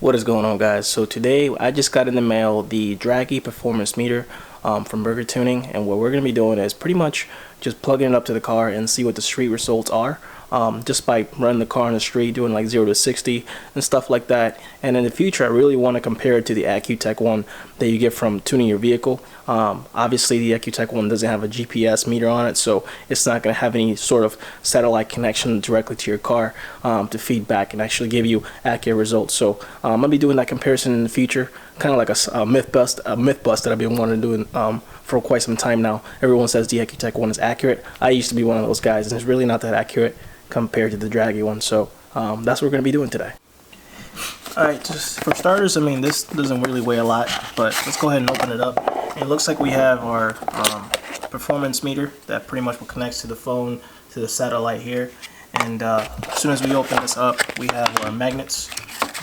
What is going on, guys? So today I just got in the mail the Dragy performance meter from Burger Tuning, and what we're going to be doing is pretty much just plugging it up to the car and see what the street results are, just by running the car on the street, doing like 0 to 60 and stuff like that. And in the future I really want to compare it to the Ecutek one that you get from tuning your vehicle. Obviously the Ecutek one doesn't have a GPS meter on it, so it's not going to have any sort of satellite connection directly to your car to feed back and actually give you accurate results. So I'm going to be doing that comparison in the future, kind of like a myth bust that I've been wanting to do for quite some time now. Everyone says the Ecutek one is accurate. I used to be one of those guys, and it's really not that accurate compared to the Dragy one. So that's what we're going to be doing today. Alright, just for starters, I mean, this doesn't really weigh a lot, but let's go ahead and open it up. It looks like we have our performance meter that pretty much will connect to the phone, to the satellite here. And as soon as we open this up, we have our magnets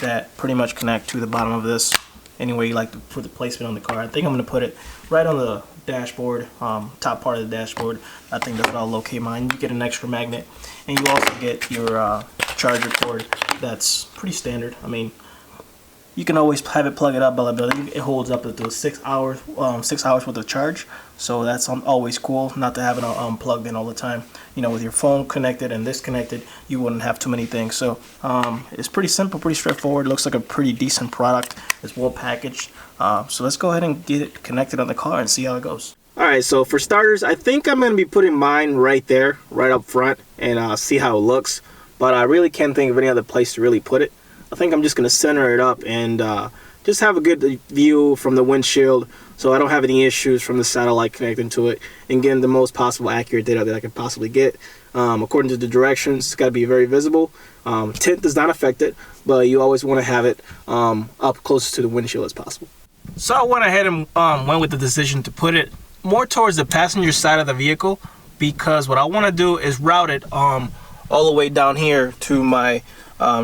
that pretty much connect to the bottom of this. Anyway you like to put the placement on the car. I think I'm going to put it right on the dashboard, top part of the dashboard. I think that's what I'll locate mine. You get an extra magnet, and you also get your charger cord. That's pretty standard. I mean, you can always have it plug it up, but it holds up to 6 hours worth of charge. So that's always cool, not to have it plugged in all the time. You know, with your phone connected and this connected, you wouldn't have too many things. So it's pretty simple, pretty straightforward. Looks like a pretty decent product. It's well packaged. So let's go ahead and get it connected on the car and see how it goes. Alright, so for starters, I think I'm going to be putting mine right there, right up front, and see how it looks. But I really can't think of any other place to really put it. I think I'm just going to center it up and just have a good view from the windshield, so I don't have any issues from the satellite connecting to it, and getting the most possible accurate data that I can possibly get. According to the directions, it's got to be very visible. Tint does not affect it, but you always want to have it up close to the windshield as possible. So I went ahead and went with the decision to put it more towards the passenger side of the vehicle, because what I want to do is route it all the way down here to my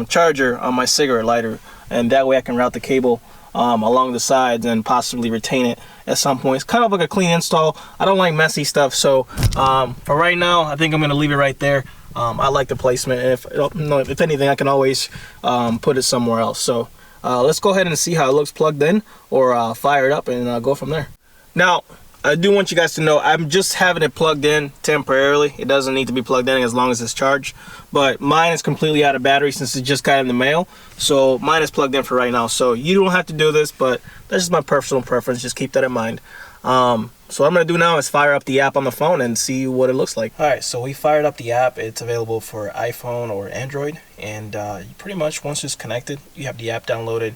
charger on my cigarette lighter, and that way I can route the cable along the sides and possibly retain it at some point. It's kind of like a clean install. I don't like messy stuff, so for right now I think I'm going to leave it right there. I like the placement, and if anything I can always put it somewhere else. So let's go ahead and see how it looks plugged in, or fire it up and go from there. Now I do want you guys to know I'm just having it plugged in temporarily. It doesn't need to be plugged in as long as it's charged, but mine is completely out of battery since it just got in the mail, so mine is plugged in for right now. So you don't have to do this, but that's just my personal preference. Just keep that in mind. So what I'm going to do now is fire up the app on the phone and see what it looks like. Alright, so we fired up the app. It's available for iPhone or Android, and you pretty much, once it's connected, you have the app downloaded.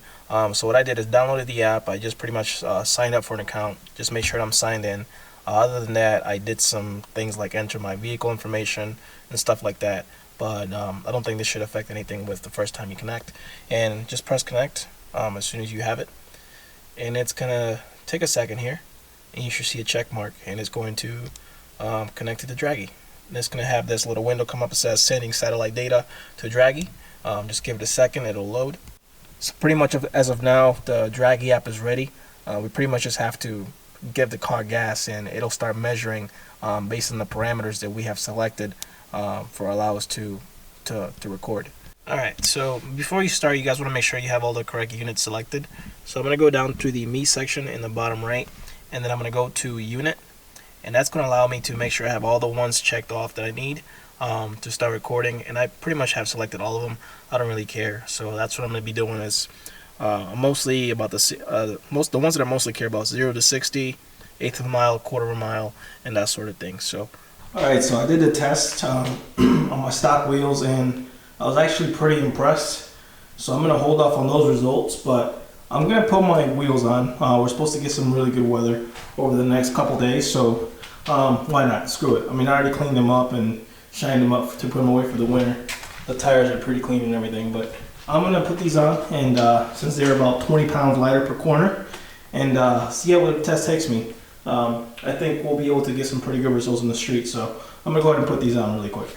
So what I did is downloaded the app. I just pretty much signed up for an account, just make sure I'm signed in. Other than that, I did some things like enter my vehicle information and stuff like that, but I don't think this should affect anything with the first time you connect. And just press connect as soon as you have it, and it's gonna take a second here, and you should see a check mark, and it's going to connect to the Dragy. And it's going to have this little window come up that says sending satellite data to Dragy. Just give it a second, it'll load. So pretty much as of now, the Dragy app is ready. We pretty much just have to give the car gas, and it'll start measuring based on the parameters that we have selected for allow us to record. Alright, so before you start, you guys want to make sure you have all the correct units selected. So I'm going to go down to the Me section in the bottom right, and then I'm going to go to Unit, and that's going to allow me to make sure I have all the ones checked off that I need to start recording. And I pretty much have selected all of them. I don't really care, so that's what I'm going to be doing. Is mostly about the ones that I mostly care about: 0 to 60, eighth of a mile, quarter of a mile, and that sort of thing. So alright, so I did the test on my stock wheels, and I was actually pretty impressed. So I'm going to hold off on those results, but I'm going to put my wheels on. We're supposed to get some really good weather over the next couple days, so why not? Screw it. I mean, I already cleaned them up and shined them up to put them away for the winter. The tires are pretty clean and everything, but I'm going to put these on, and since they're about 20 pounds lighter per corner, and see how the test takes me. I think we'll be able to get some pretty good results in the street, so I'm going to go ahead and put these on really quick.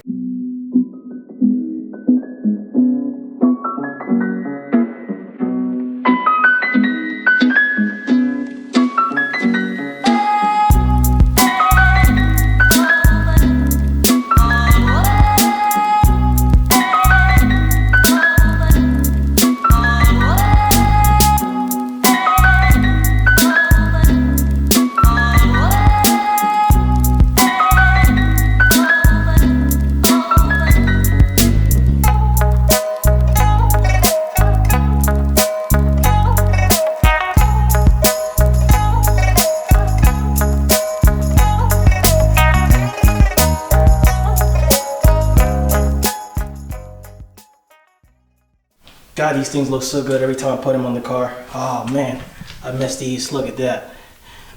God, these things look so good every time I put them on the car. Oh man, I miss these. Look at that.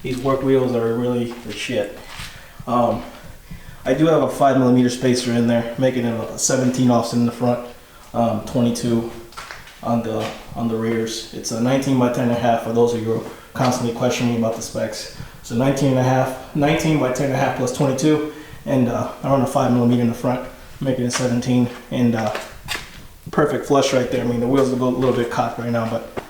These work wheels are really the shit. I do have a 5mm spacer in there, making it a 17 offset in the front, 22 on the rears. It's a 19 by 10.5 for those of you who are constantly questioning about the specs. So 19 by 10.5 plus 22, and I run a 5mm in the front, making it 17, and perfect flush right there. I mean, the wheels are a little bit cocked right now, but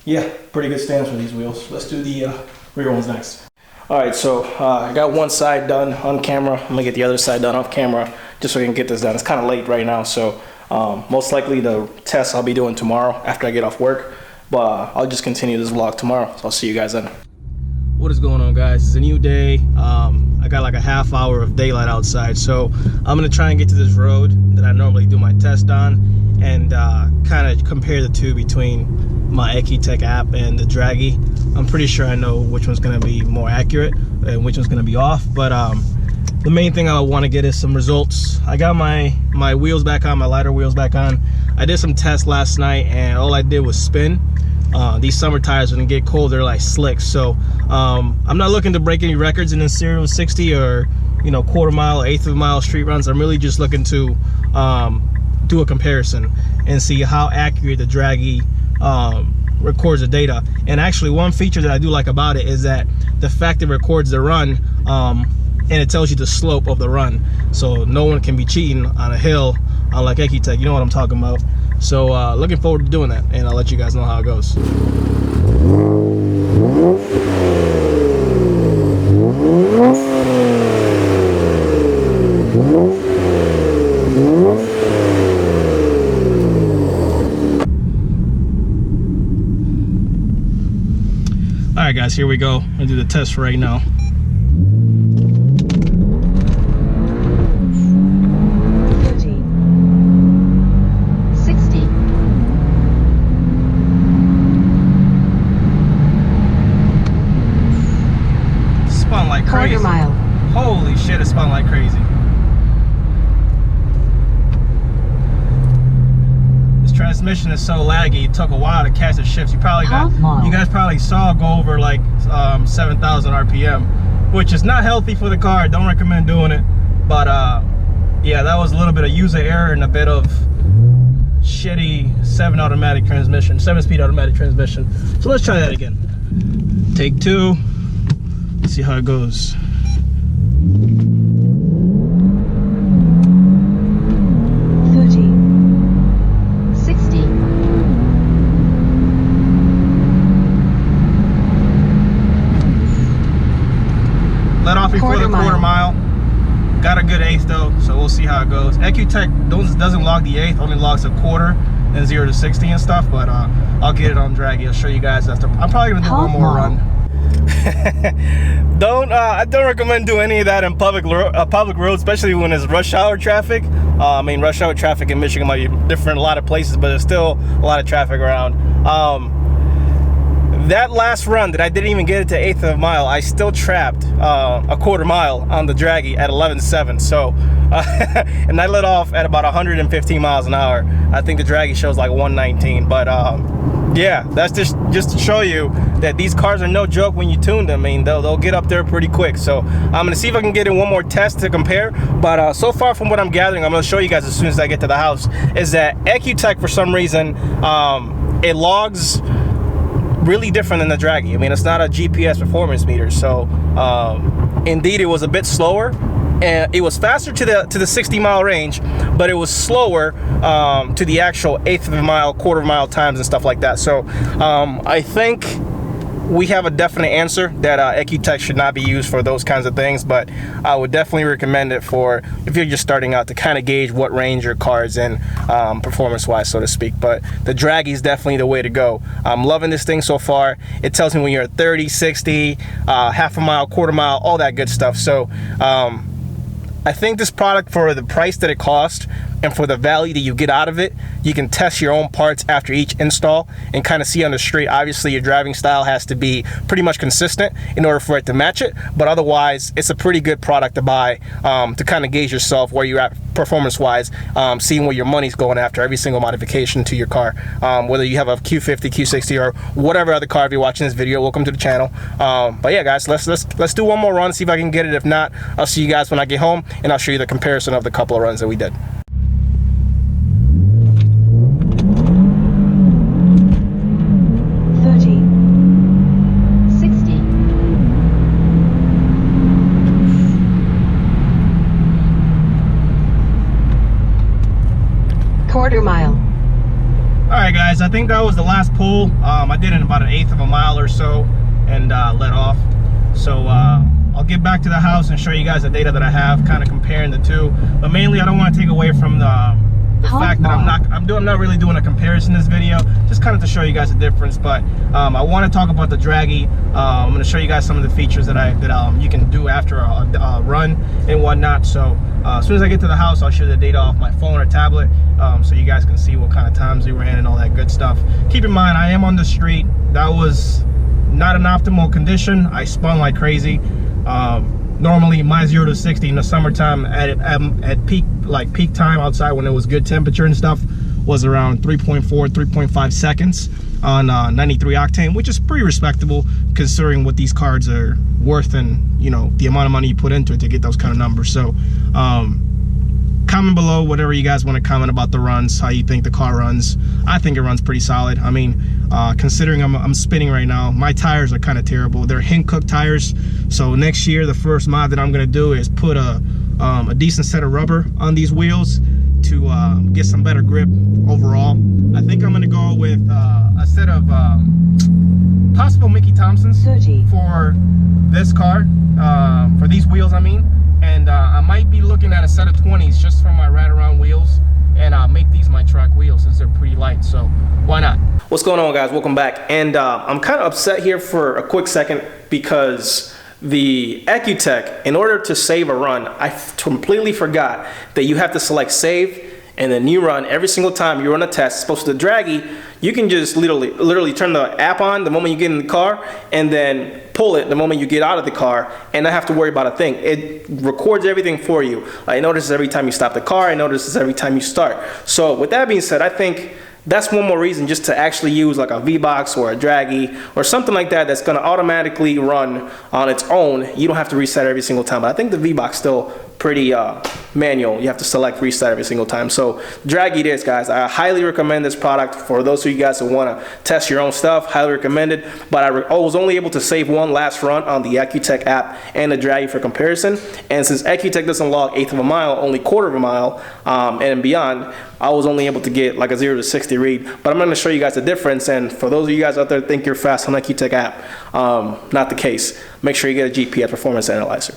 yeah, pretty good stance for these wheels. Let's do the rear ones next. All right, so I got one side done on camera. I'm gonna get the other side done off camera just so we can get this done. It's kind of late right now, so most likely the test I'll be doing tomorrow after I get off work, but I'll just continue this vlog tomorrow, so I'll see you guys then. What is going on, guys? It's a new day. I got like a half hour of daylight outside, so I'm gonna try and get to this road that I normally do my test on and kind of compare the two between my Ecutek app and the Dragy. I'm pretty sure I know which one's gonna be more accurate and which one's gonna be off, but the main thing I want to get is some results. I got my wheels back on, my lighter wheels back on. I did some tests last night and all I did was spin. These summer tires, when they get cold, they're like slick. So I'm not looking to break any records in the 0-60 or, you know, quarter mile or eighth of a mile street runs. I'm really just looking to do a comparison and see how accurate the Dragy records the data. And actually, one feature that I do like about it is that the fact it records the run and it tells you the slope of the run, so no one can be cheating on a hill unlike Ecutek. You know what I'm talking about. So looking forward to doing that, and I'll let you guys know how it goes. All right, guys, here we go. I'm gonna do the test right now. Crazy. Mile. Holy shit, it spun like crazy. This transmission is so laggy, it took a while to catch the shifts. You guys probably saw go over like 7,000 RPM, which is not healthy for the car. Don't recommend doing it. But yeah, that was a little bit of user error and a bit of shitty 7-speed automatic transmission. So let's try that again. Take two. See how it goes. Let off before the quarter mile. Got a good eighth though, so we'll see how it goes. Ecutek doesn't log the eighth, only logs a quarter and 0 to 60 and stuff, but I'll get it on Dragy. I'll show you guys after. I'm probably gonna do one more run. I don't recommend doing any of that in public roads, especially when it's rush hour traffic. I mean, rush hour traffic in Michigan might be different in a lot of places, but there's still a lot of traffic around. That last run that I didn't even get it to eighth of a mile, I still trapped a quarter mile on the Dragy at 11.7. So, and I let off at about 115 miles an hour. I think the Dragy shows like 119, but yeah, that's just to show you that these cars are no joke when you tune them. I mean, they'll get up there pretty quick. So I'm gonna see if I can get in one more test to compare. But so far from what I'm gathering, I'm gonna show you guys as soon as I get to the house, is that Ecutek, for some reason, it logs really different than the Dragy. I mean, it's not a GPS performance meter. So indeed, it was a bit slower. And it was faster to the 60-mile range, but it was slower to the actual eighth of a mile, quarter of a mile times and stuff like that. So I think we have a definite answer that Ecutek should not be used for those kinds of things, but I would definitely recommend it for if you're just starting out to kind of gauge what range your car is in, performance-wise, so to speak. But the Dragy is definitely the way to go. I'm loving this thing so far. It tells me when you're at 30, 60, half a mile, quarter mile, all that good stuff. So I think this product, for the price that it costs and for the value that you get out of it, you can test your own parts after each install and kind of see on the street. Obviously, your driving style has to be pretty much consistent in order for it to match it, but otherwise, it's a pretty good product to buy to kind of gauge yourself where you're at performance wise, seeing what your money's going after every single modification to your car, whether you have a Q50, Q60, or whatever other car. If you're watching this video, welcome to the channel. But yeah, guys, let's do one more run, see if I can get it. If not, I'll see you guys when I get home, and I'll show you the comparison of the couple of runs that we did. Quarter mile. All right, guys, I think that was the last pull. I did it in about 1/8 of a mile or so and let off. So I'll get back to the house and show you guys the data that I have, kind of comparing the two. But mainly, I don't want to take away from the fact that I'm not really doing a comparison in this video, just kind of to show you guys the difference. But I want to talk about the Dragy. I'm going to show you guys some of the features that you can do after a run and whatnot. So as soon as I get to the house, I'll show the data off my phone or tablet, so you guys can see what kind of times we ran and all that good stuff. Keep in mind, I am on the street. That was not an optimal condition. I spun like crazy. Normally my 0 to 60 in the summertime at peak time outside when it was good temperature and stuff was around 3.4 3.5 seconds on 93 octane, which is pretty respectable considering what these cards are worth and, you know, the amount of money you put into it to get those kind of numbers. So comment below whatever you guys want to comment about the runs, how you think the car runs. I think it runs pretty solid. I mean, considering I'm spinning right now, my tires are kind of terrible. They're Ecutek tires. So next year, the first mod that I'm going to do is put a decent set of rubber on these wheels to get some better grip overall. I think I'm going to go with a set of possible Mickey Thompsons for this car, for these wheels, I mean. And I might be looking at a set of 20s just for my ride around wheels, and make these my track wheels since they're pretty light, so why not? What's going on, guys? Welcome back. And I'm kind of upset here for a quick second because the Ecutek, in order to save a run, I completely forgot that you have to select save and then new run every single time you run a test. Supposed to the Dragy, you can just literally turn the app on the moment you get in the car and then pull it the moment you get out of the car and not have to worry about a thing. It records everything for you. I notice every time you stop the car. I notice every time you start. So with that being said, I think that's one more reason just to actually use like a V-Box or a Dragy or something like that that's going to automatically run on its own. You don't have to reset every single time. But I think the V-Box still pretty manual. You have to select reset every single time. So Dragy it is, guys. I highly recommend this product for those of you guys who want to test your own stuff. Highly recommended. But I was only able to save one last run on the Ecutek app and the Dragy for comparison. And since Ecutek doesn't log 1/8 of a mile, only 1/4 of a mile and beyond, I was only able to get like a 0 to 60 read. But I'm going to show you guys the difference. And for those of you guys out there that think you're fast on the Ecutek app, not the case. Make sure you get a GPS performance analyzer.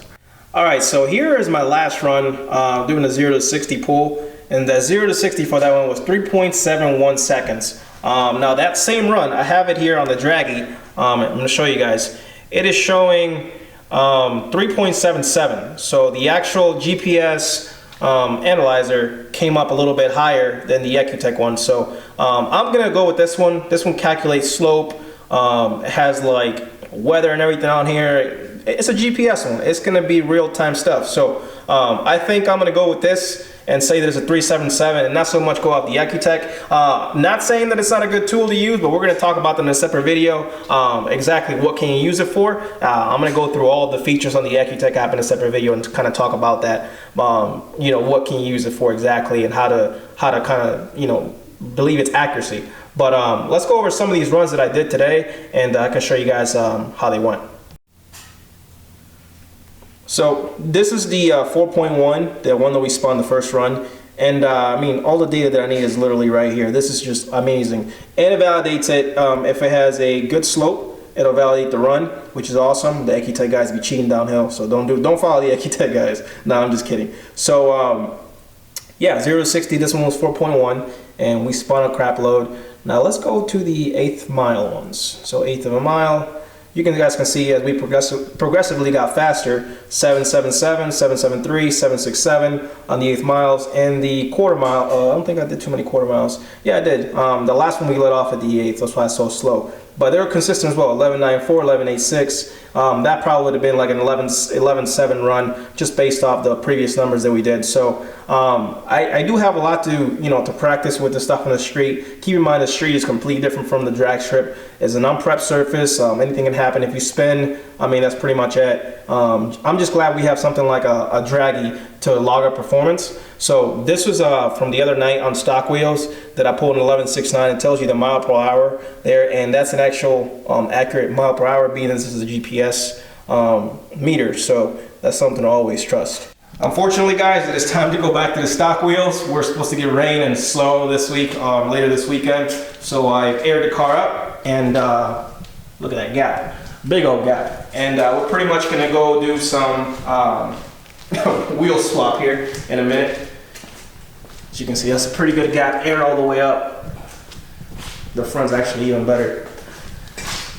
All right, so here is my last run doing a 0 to 60 pull, and the 0 to 60 for that one was 3.71 seconds. Now that same run, I have it here on the Dragy. I'm going to show you guys. It is showing 3.77. So the actual GPS analyzer came up a little bit higher than the Ecutek one. So I'm going to go with this one. This one calculates slope. It has like weather and everything on here. It's a GPS one. It's going to be real-time stuff. So I think I'm going to go with this and say that it's a 377 and not so much go out the Ecutek. Not saying that it's not a good tool to use, but we're going to talk about them in a separate video. Exactly what can you use it for. I'm going to go through all the features on the Ecutek app in a separate video and kind of talk about that. You know, what can you use it for exactly and how to kind of, you know, believe its accuracy. But let's go over some of these runs that I did today, and I can show you guys how they went. So this is the 4.1, the one that we spun the first run. And I mean, all the data that I need is literally right here. This is just amazing. And it validates it. If it has a good slope, it'll validate the run, which is awesome. The Ecutek guys be cheating downhill, so don't follow the Ecutek guys. No, I'm just kidding. So yeah, 0 to 60, this one was 4.1, and we spun a crap load. Now let's go to the 1/8 mile ones. So 1/8 of a mile. You guys can see as we progressively got faster, 777, 773, 767 on the 1/8 miles, and the 1/4 mile. I don't think I did too many 1/4 miles. Yeah, I did. The last one we let off at the 1/8, that's why it's so slow. but they were consistent as well. 11.94, 11.86. That probably would have been like an 11.7 run, just based off the previous numbers that we did. So I do have a lot to to practice with the stuff on the street. Keep in mind, the street is completely different from the drag strip. It's an unprepped surface. Anything can happen if you spin. I mean, that's pretty much it. I'm just glad we have something like a Dragy to log our performance. So this was from the other night on stock wheels that I pulled an 11.69. It tells you the mile per hour there, and that's an actual accurate mile per hour, being this is a GPS meter. So that's something to always trust. Unfortunately, guys, it is time to go back to the stock wheels. We're supposed to get rain and snow this week, later this weekend. So I aired the car up, and look at that gap, big old gap. And we're pretty much gonna go do some wheel swap here in a minute. As you can see, that's a pretty good gap, air all the way up. The front's actually even better.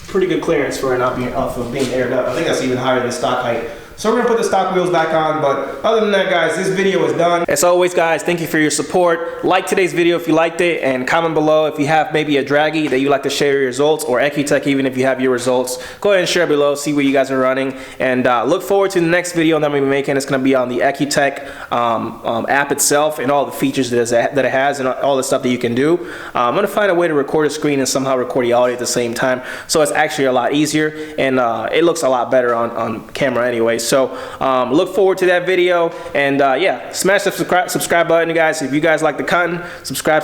Pretty good clearance for it not being off of being aired up. I think that's even higher than stock height. So we're gonna put the stock wheels back on, but other than that, guys, this video is done. As always, guys, thank you for your support. Like today's video if you liked it, and comment below if you have maybe a Dragy that you like to share your results, or Ecutek even if you have your results. Go ahead and share below, see what you guys are running, and look forward to the next video that I'm gonna be making. It's gonna be on the Ecutek app itself and all the features that it has and all the stuff that you can do. I'm gonna find a way to record a screen and somehow record the audio at the same time, so it's actually a lot easier, and it looks a lot better on camera anyway. So look forward to that video, and yeah, smash the subscribe button, guys. If you guys like the content, subscribe.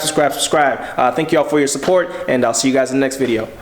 Thank you all for your support, and I'll see you guys in the next video.